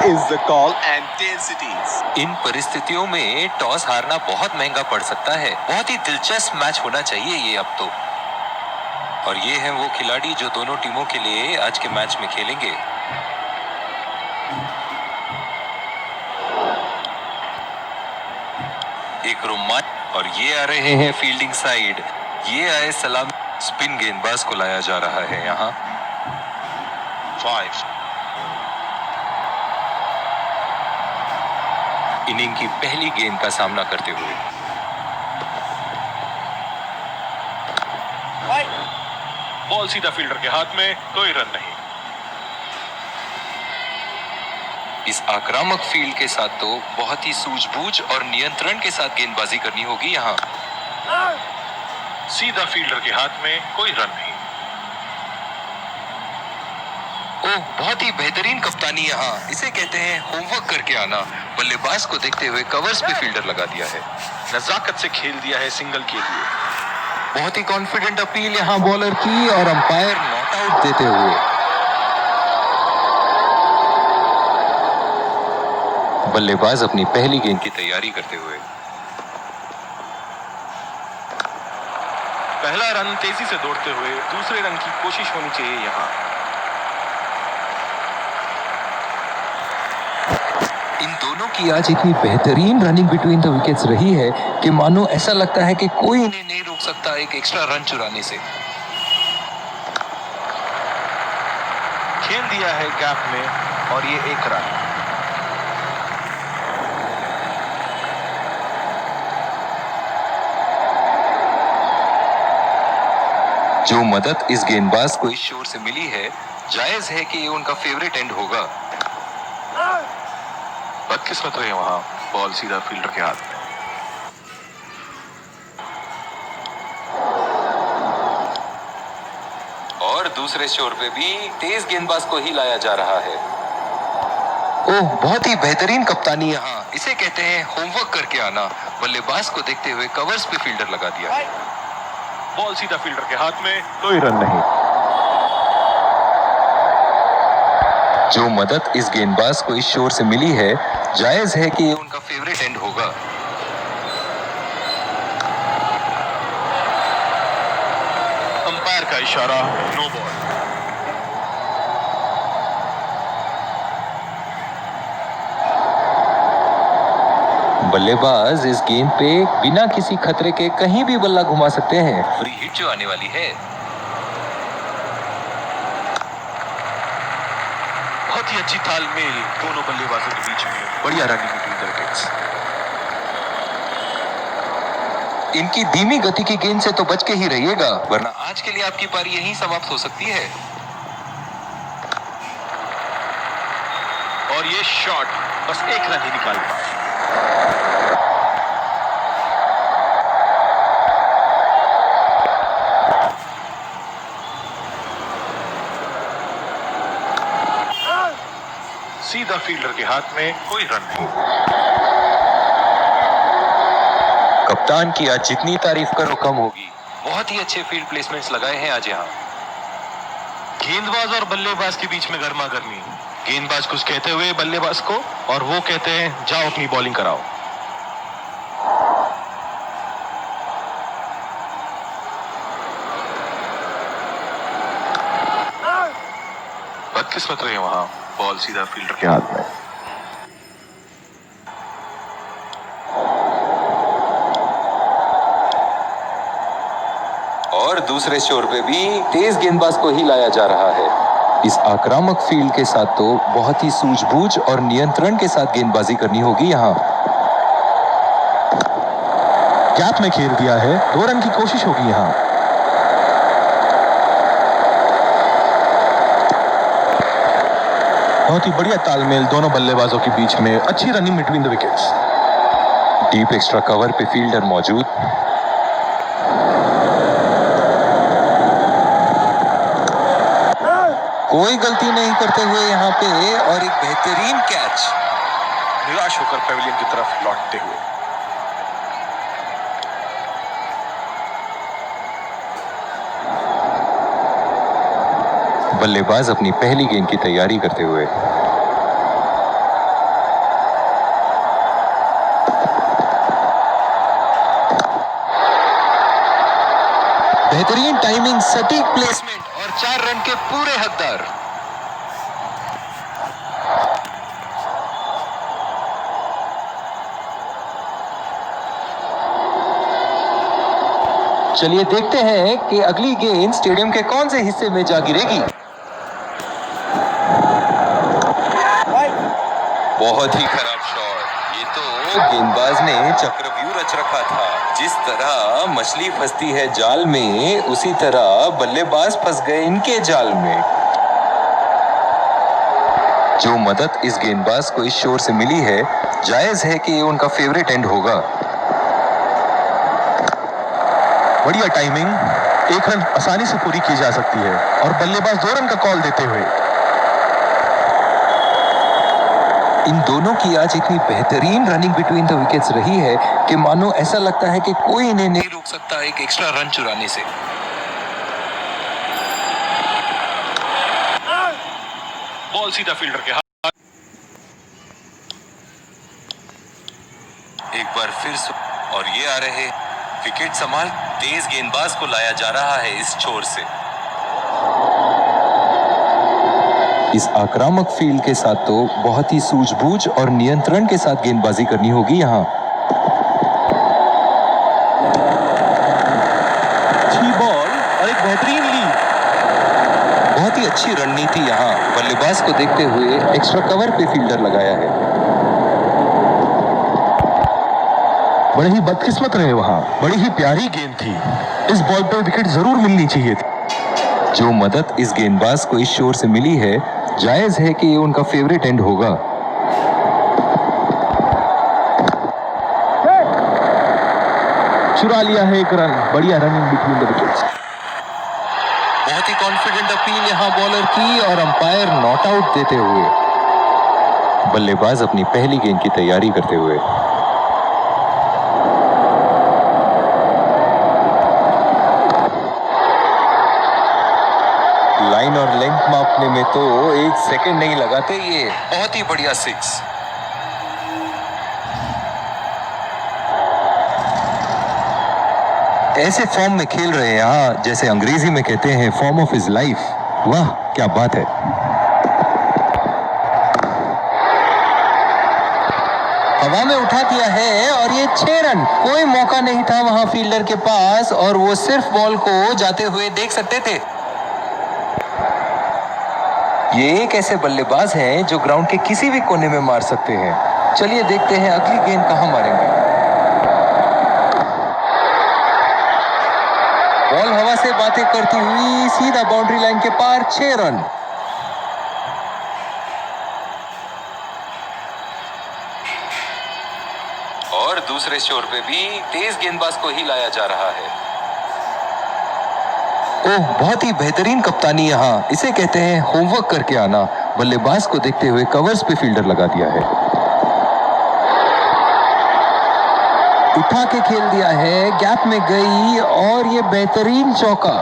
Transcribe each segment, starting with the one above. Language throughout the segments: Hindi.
is the call and 10 cities. इन परिस्थितियों में टॉस हारना बहुत महंगा पड़ सकता है। बहुत ही दिलचस्प मैच होना चाहिए ये अब तो। और ये हैं वो खिलाड़ी जो दोनों टीमों के लिए आज के मैच में खेलेंगे। एक रोमांच और ये आ रहे हैं फील्डिंग साइड। ये आए सलाम। स्पिन गेंदबाज को लाया जा रहा है यहाँ। 5. इनिंग की पहली गेंद का सामना करते हुए बॉल सीधा फील्डर के हाथ में, कोई रन नहीं। इस आक्रामक फील्ड के साथ तो बहुत ही सूझबूझ और नियंत्रण के साथ गेंदबाजी करनी होगी यहाँ। सीधा फील्डर के हाथ में, कोई रन नहीं। ओह, बहुत ही बेहतरीन कप्तानी यहाँ। इसे कहते हैं होमवर्क करके आना। बल्लेबाज को देखते हुए कवर्स पे फील्डर लगा दिया है। नजाकत से खेल दिया है सिंगल के लिए। बहुत ही कॉन्फिडेंट अपील यहाँ बॉलर की और अंपायर नॉट आउट देते हुए। बल्लेबाज अपनी पहली गेंद की तैयारी करते हुए। पहला रन तेजी से दौड़ते हुए दूसरे रन की कोशिश होनी चाहिए यहाँ। इन दोनों की आज इतनी बेहतरीन रनिंग बिटवीन द विकेट्स रही है कि मानो ऐसा लगता है कि कोई इन्हें नहीं रोक सकता एक एक्स्ट्रा रन चुराने से। खेल दिया है गैप में और ये एक रन। जो मदद इस गेंदबाज को इस शोर से मिली है, जायज है कि ये उनका फेवरेट एंड होगा। बदकिस्मत रहे वहां, बॉल सीधा फील्डर के हाथ में। और दूसरे शोर पे भी तेज गेंदबाज को ही लाया जा रहा है। ओह, बहुत ही बेहतरीन कप्तानी यहाँ। इसे कहते हैं होमवर्क करके आना। बल्लेबाज को देखते हुए कवर्स पे फील्डर लगा दिया है। बॉल सीधा फील्डर के हाथ में, कोई रन नहीं। जो मदद इस गेंदबाज को इस शोर से मिली है, जायज है कि ये उनका फेवरेट एंड होगा। अंपायर का इशारा, नो बॉल। बल्लेबाज इस गेंद पे बिना किसी खतरे के कहीं भी बल्ला घुमा सकते हैं। फ्री हिट जो आने वाली है। बहुत ही अच्छी तालमेल दोनों बल्लेबाजों के बीच में। बढ़िया रनिंग बिटवीन द विकेट्स। इनकी धीमी गति की गेंद से तो बच के ही रहिएगा, वरना आज के लिए आपकी पारी यहीं समाप्त हो सकती है। और ये शॉट बस एक रन ही निकाल पाए। सीधा फील्डर के हाथ में, कोई रन नहीं। कप्तान की आज जितनी तारीफ करो कम होगी। बहुत ही अच्छे फील्ड प्लेसमेंट्स लगाए हैं आज यहाँ। गेंदबाज और बल्लेबाज के बीच में गर्मा गर्मी। गेंदबाज कुछ कहते हुए बल्लेबाज को, और वो कहते हैं जाओ अपनी बॉलिंग कराओ। बदकिस्मत रहे वहां, बॉल सीधा फील्डर के हाथ में। और दूसरे शोर पे भी तेज गेंदबाज को ही लाया जा रहा है। इस आक्रामक फील्ड के साथ तो बहुत ही सूझबूझ और नियंत्रण के साथ गेंदबाजी करनी होगी यहाँ। गैप में खेल दिया है, 2 रन की कोशिश होगी यहाँ। बहुत ही बढ़िया तालमेल दोनों बल्लेबाजों के बीच में। अच्छी running between the wickets. Deep extra cover पे फील्डर मौजूद। कोई गलती नहीं करते हुए यहाँ पे और एक बेहतरीन कैच। निराश होकर पेविलियन की तरफ लौटते हुए। बल्लेबाज अपनी पहली गेंद की तैयारी करते हुए। बेहतरीन टाइमिंग, सटीक प्लेसमेंट और 4 रन के पूरे हकदार। चलिए देखते हैं कि अगली गेंद स्टेडियम के कौन से हिस्से में जा गिरेगी। बहुत ही खराब शॉट। ये तो गेंदबाज ने चक्रव्यूह रच रखा था। जिस तरह मछली फंसती है जाल में, उसी तरह बल्लेबाज फंस गए इनके जाल में। जो मदद इस गेंदबाज को इस शोर से मिली है, जायज है कि ये उनका फेवरेट एंड होगा। बढ़िया टाइमिंग, 1 रन आसानी से पूरी की जा सकती है और बल्लेबाज 2 रन का कॉल देते हुए। इन दोनों की आज इतनी बेहतरीन रनिंग बिटवीन द विकेट्स रही है कि मानो ऐसा लगता है कि कोई इन्हें नहीं रोक सकता एक एक्स्ट्रा रन चुराने से। बॉल सीधा फील्डर के हाथ। एक बार फिर और ये आ रहे विकेट संभाल, तेज गेंदबाज को लाया जा रहा है इस छोर से। इस आक्रामक फील्ड के साथ तो बहुत ही सूझबूझ और नियंत्रण के साथ गेंदबाजी करनी होगी यहाँ। अच्छी बॉल और एक बेहतरीन लीड। बहुत ही अच्छी रणनीति यहाँ बल्लेबाज को देखते हुए एक्स्ट्रा कवर पे फील्डर लगाया है। बड़े ही बदकिस्मत रहे वहां, बड़ी ही प्यारी गेंद थी। इस बॉल पे विकेट जरूर मिलनी चाहिए थी। जो मदद इस गेंदबाज को इस शोर से मिली है, जायज है कि ये उनका फेवरेट एंड होगा। चुरा लिया है 1 रन। बढ़िया रनिंग बिटवीन द विकेट्स। बहुत ही कॉन्फिडेंट अपील यहाँ बॉलर की और अंपायर नॉट आउट देते हुए। बल्लेबाज अपनी पहली गेंद की तैयारी करते हुए। लाइन और लेंथ मापने में तो 1 सेकंड नहीं लगाते ये। बहुत ही बढ़िया 6। ऐसे फॉर्म में खेल रहे हैं यहाँ, जैसे अंग्रेजी में कहते हैं फॉर्म ऑफ हिज लाइफ। वाह क्या बात है। हवा में उठा दिया है और ये 6 रन। कोई मौका नहीं था वहां फील्डर के पास और वो सिर्फ बॉल को जाते हुए देख सकते थे। ये एक ऐसे बल्लेबाज हैं जो ग्राउंड के किसी भी कोने में मार सकते हैं। चलिए देखते हैं अगली गेंद कहां मारेंगे। बॉल हवा से बातें करती हुई सीधा बाउंड्री लाइन के पार, 6 रन। और दूसरे शोर पे भी तेज गेंदबाज को ही लाया जा रहा है। ओह, बहुत ही बेहतरीन कप्तानी यहाँ। इसे कहते हैं होमवर्क करके आना। बल्लेबाज को देखते हुए कवर्स पे फील्डर लगा दिया है। उठा के खेल दिया है, गैप में गई और ये बेहतरीन चौका।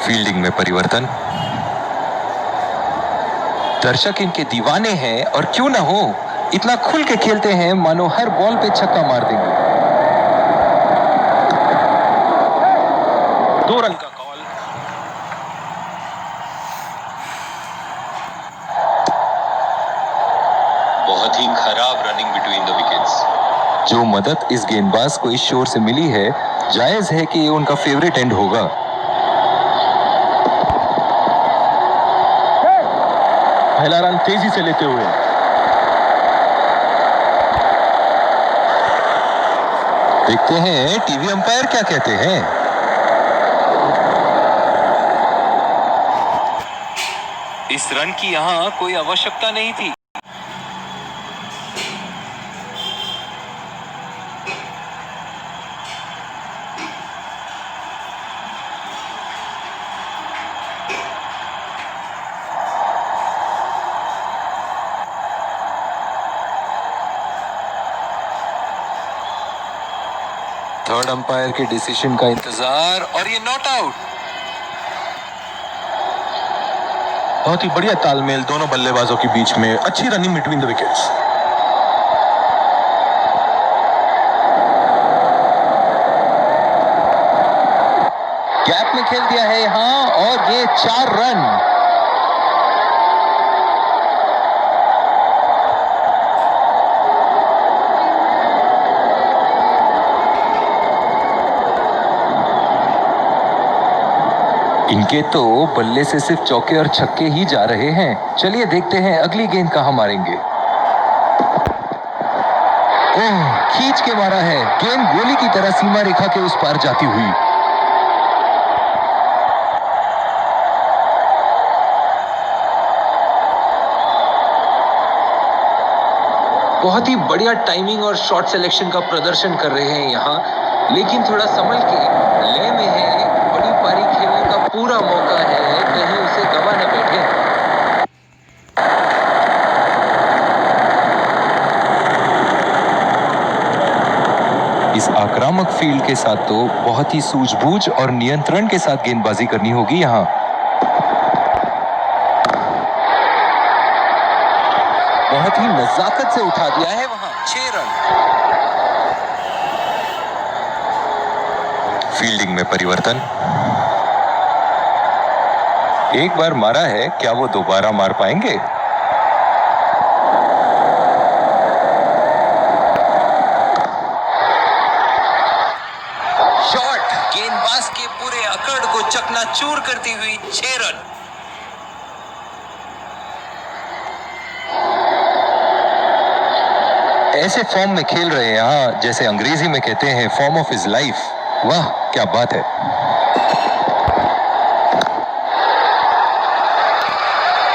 फील्डिंग में परिवर्तन। दर्शक इनके दीवाने हैं और क्यों ना हो, इतना खुल के खेलते हैं मानो हर बॉल पे छक्का मार देंगे। 2 रन का कॉल। बहुत ही खराब रनिंग बिटवीन द विकेट्स। जो मदद इस गेंदबाज को इस शोर से मिली है, जायज है कि ये उनका फेवरेट एंड होगा। पहला रन तेजी से लेते हुए। देखते हैं टीवी अंपायर क्या कहते हैं। इस रन की यहां कोई आवश्यकता नहीं थी। थर्ड अंपायर के डिसीजन का इंतजार और ये नॉट आउट। बहुत ही बढ़िया तालमेल दोनों बल्लेबाजों के बीच में। अच्छी running between the wickets. Gap में खेल दिया है यहाँ और ये 4 रन। इनके तो बल्ले से सिर्फ चौके और छक्के ही जा रहे हैं। चलिए देखते हैं अगली गेंद कहां मारेंगे। ओह, खींच के मारा है। गेंद गोली की तरह सीमा रेखा के उस पार जाती हुई। बहुत ही बढ़िया टाइमिंग और शॉट सिलेक्शन का प्रदर्शन कर रहे हैं यहाँ, लेकिन थोड़ा संभल के। लय में है, बड़ी पारी खेलने का पूरा मौका है, कहीं उसे गवा न बैठे। इस आक्रामक फील्ड के साथ तो बहुत ही सूझबूझ और नियंत्रण के साथ गेंदबाजी करनी होगी यहाँ। बहुत ही नजाकत से उठा दिया है वहां। 6 रन। फील्डिंग में परिवर्तन। एक बार मारा है, क्या वो दोबारा मार पाएंगे? शॉट गेंदबाज के पूरे अकड़ को चकनाचूर करती हुई 6 रन। ऐसे फॉर्म में खेल रहे हैं यहाँ, जैसे अंग्रेजी में कहते हैं फॉर्म ऑफ हिज लाइफ। वाह क्या बात है।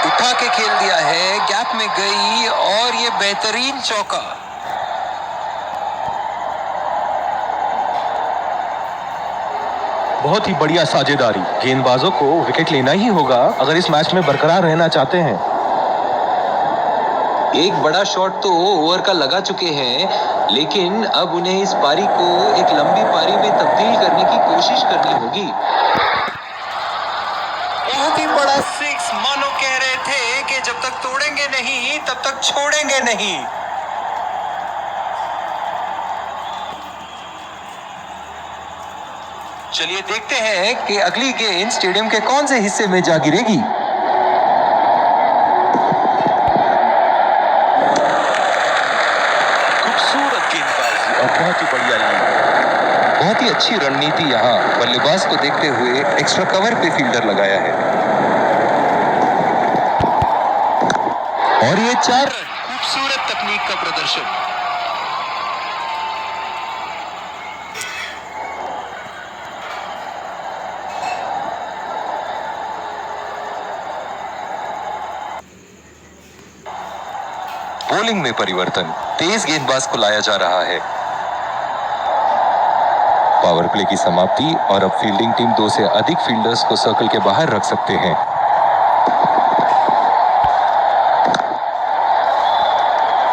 उठा के खेल दिया है, गैप में गई और ये बेहतरीन चौका। बहुत ही बढ़िया साझेदारी। गेंदबाजों को विकेट लेना ही होगा अगर इस मैच में बरकरार रहना चाहते हैं। एक बड़ा शॉट तो ओवर का लगा चुके हैं, लेकिन अब उन्हें इस पारी को एक लंबी पारी में तब्दील करने की कोशिश करनी होगी। बहुत ही बड़ा 6। मानो कह रहे थे कि जब तक तोड़ेंगे नहीं तब तक छोड़ेंगे नहीं। चलिए देखते हैं कि अगली गेंद स्टेडियम के कौन से हिस्से में जा गिरेगी। बहुत ही बढ़िया लीड। बहुत ही अच्छी रणनीति यहाँ। बल्लेबाज को देखते हुए एक्स्ट्रा कवर पे फील्डर लगाया है और ये 4 रन। खूबसूरत तकनीक का प्रदर्शन। बॉलिंग में परिवर्तन। तेज गेंदबाज को लाया जा रहा है। पावर प्ले की समाप्ति और अब फील्डिंग टीम 2 से अधिक फील्डर्स को सर्कल के बाहर रख सकते हैं।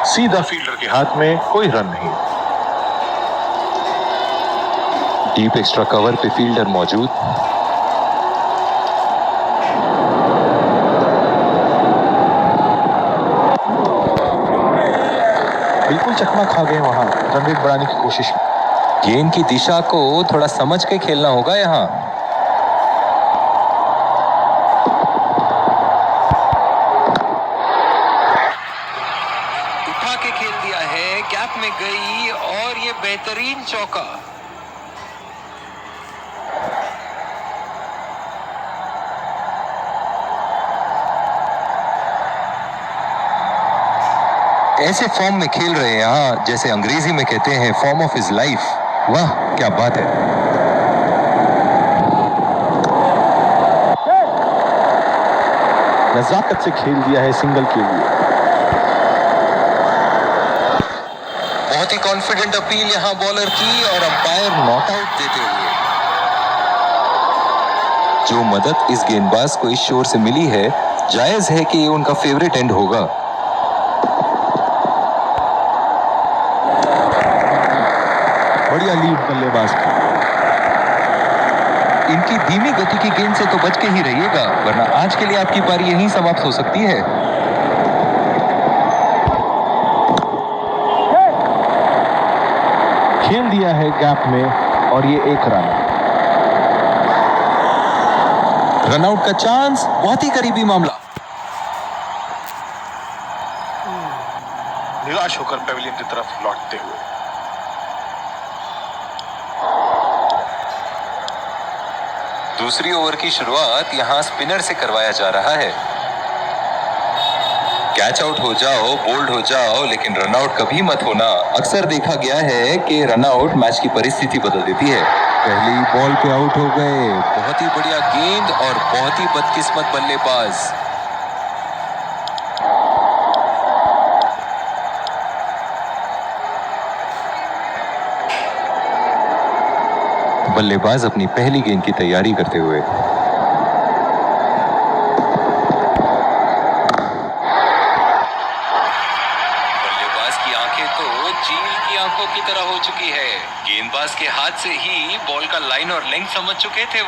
सीधा फील्डर के हाथ में, कोई रन नहीं। डीप एक्स्ट्रा कवर पे फील्डर मौजूद। बिल्कुल चकमा खा गए वहां रन रेट बढ़ाने की कोशिश में। गेंद की दिशा को थोड़ा समझ के खेलना होगा यहाँ। उठा के खेल दिया है, गैप में गई और ये बेहतरीन चौका। ऐसे फॉर्म में खेल रहे हैं यहाँ, जैसे अंग्रेजी में कहते हैं फॉर्म ऑफ हिज लाइफ। वाह क्या बात है। नजाकत से खेल दिया है सिंगल के लिए। बहुत ही कॉन्फिडेंट अपील यहाँ बॉलर की और अंपायर नॉट आउट देते हुए। जो मदद इस गेंदबाज को इस शोर से मिली है, जायज है कि ये उनका फेवरेट एंड होगा। बढ़िया लीड बल्लेबाज की। इनकी धीमी गति की गेंद से तो बच के ही रहिएगा, वरना आज के लिए आपकी पारी यहीं समाप्त हो सकती है। खेल दिया है गैप में और ये 1 रन। रनआउट का चांस, बहुत ही करीबी मामला। निराश होकर पेविलियन की तरफ लौटते हुए। दूसरी ओवर की शुरुआत यहां स्पिनर से करवाया जा रहा है। कैच आउट हो जाओ, बोल्ड हो जाओ, लेकिन रनआउट कभी मत होना। अक्सर देखा गया है कि रनआउट मैच की परिस्थिति बदल देती है। पहली बॉल पे आउट हो गए। बहुत ही बढ़िया गेंद और बहुत ही बदकिस्मत बल्लेबाज। बल्लेबाज अपनी पहली गेंद की तैयारी करते हुए। बल्लेबाज की आंखें तो चील की आंखों की तरह हो चुकी है। गेंदबाज के हाथ से ही बॉल का लाइन और लेंथ समझ चुके थे।